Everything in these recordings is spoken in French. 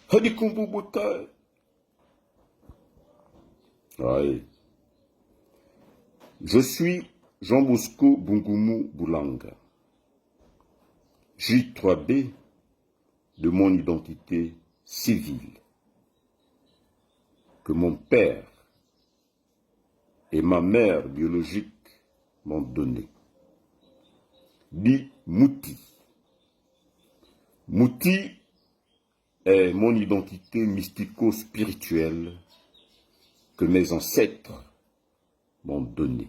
Hadikumbu Bouta. Ouais. Je suis Jean Bosco Bungumu Boulanga, J3B de mon identité civile, que mon père et ma mère biologique m'ont donné. Dit Mouti. Mouti est mon identité mystico-spirituelle que mes ancêtres m'ont donnée.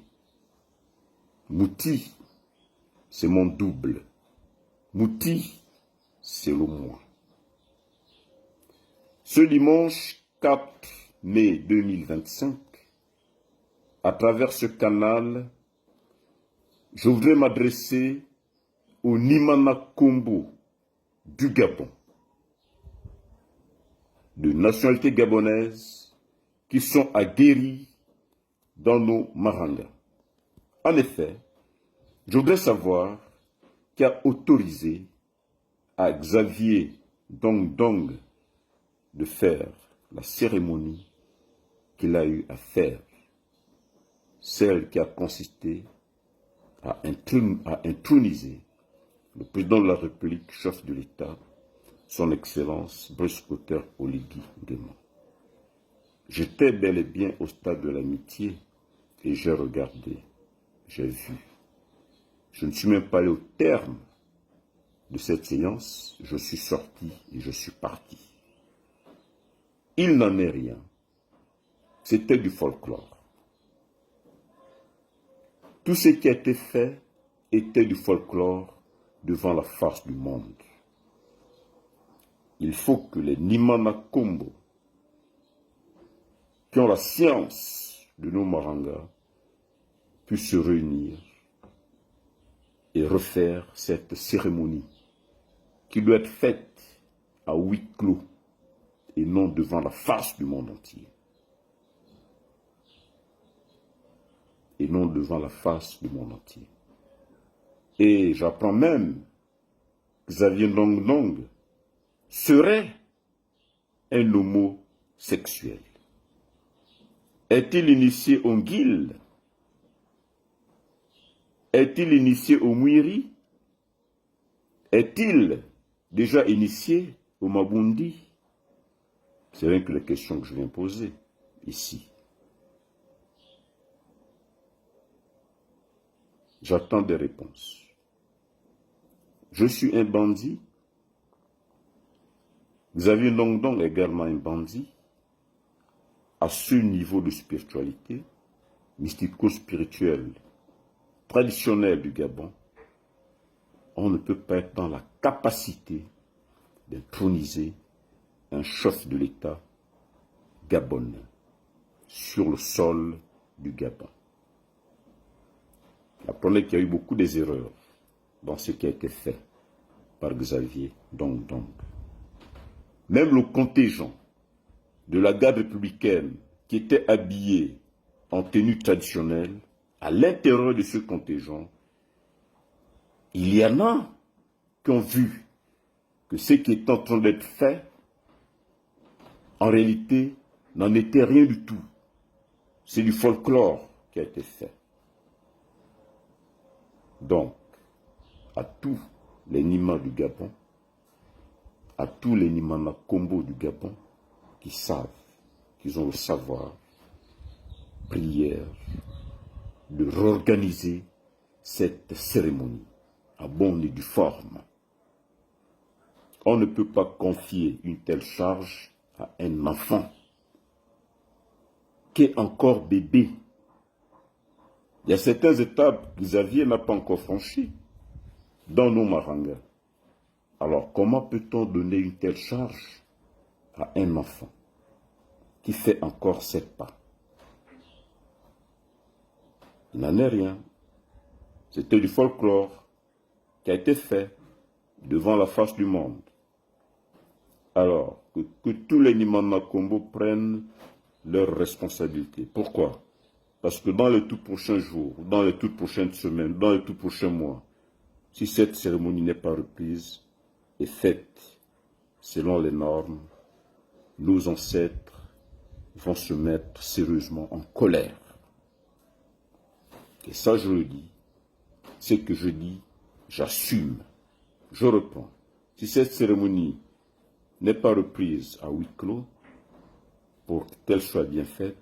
Mouti, c'est mon double. Mouti, c'est le moi. Ce dimanche 4 mai 2025, à travers ce canal, je voudrais m'adresser aux Nimana Kombo du Gabon, de nationalité gabonaise, qui sont aguerris dans nos marangas. En effet, je voudrais savoir qui a autorisé à Xavier Dong Dong de faire la cérémonie qu'il a eu à faire, celle qui a consisté à introniser le président de la République, chef de l'État, son Excellence Brice Clotaire Oligui Nguema. J'étais bel et bien au stade de l'amitié et j'ai regardé, j'ai vu. Je ne suis même pas allé au terme de cette séance, je suis sorti et je suis parti. Il n'en est rien. C'était du folklore. Tout ce qui a été fait était du folklore devant la face du monde. Il faut que les Nimana Kombo, qui ont la science de nos marangas, puissent se réunir et refaire cette cérémonie qui doit être faite à huis clos et non devant la face du monde entier. Et non devant la face du monde entier. Et j'apprends même que Xavier Dong Dong serait un homosexuel. Est-il initié au Ngil? Est-il initié au Mwiri? Est-il déjà initié au Mabundi? C'est rien que les questions que je viens poser ici. J'attends des réponses. Je suis un bandit. Xavier Dong Dong est également un bandit. À ce niveau de spiritualité, mystico-spirituelle, traditionnelle du Gabon, on ne peut pas être dans la capacité d'introniser un chef de l'État gabonais sur le sol du Gabon. Apprenez qu'il y a eu beaucoup des erreurs dans ce qui a été fait par Xavier Dong Dong. Même le contingent de la garde républicaine qui était habillé en tenue traditionnelle, à l'intérieur de ce contingent, il y en a qui ont vu que ce qui est en train d'être fait, en réalité, n'en était rien du tout. C'est du folklore qui a été fait. Donc, à tous les Nima du Gabon, à tous les Nimana Kombo du Gabon, qui savent, qu'ils ont le savoir, prière, de réorganiser cette cérémonie à bonne et due forme. On ne peut pas confier une telle charge à un enfant qui est encore bébé. Il y a certaines étapes que Xavier n'a pas encore franchies dans nos marangas. Alors comment peut-on donner une telle charge à un enfant qui fait encore 7 pas? Il n'en est rien. C'était du folklore qui a été fait devant la face du monde. Alors, que tous les Nimana Kombo prennent leurs responsabilités. Pourquoi? Parce que dans les tout prochains jours, dans les toutes prochaines semaines, dans les tout prochains mois, si cette cérémonie n'est pas reprise et faite selon les normes, nos ancêtres vont se mettre sérieusement en colère. Et ça, je le dis. Ce que je dis, j'assume. Je reprends. Si cette cérémonie n'est pas reprise à huis clos, pour qu'elle soit bien faite,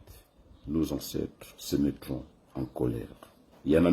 nos ancêtres se mettront en colère. Il y en a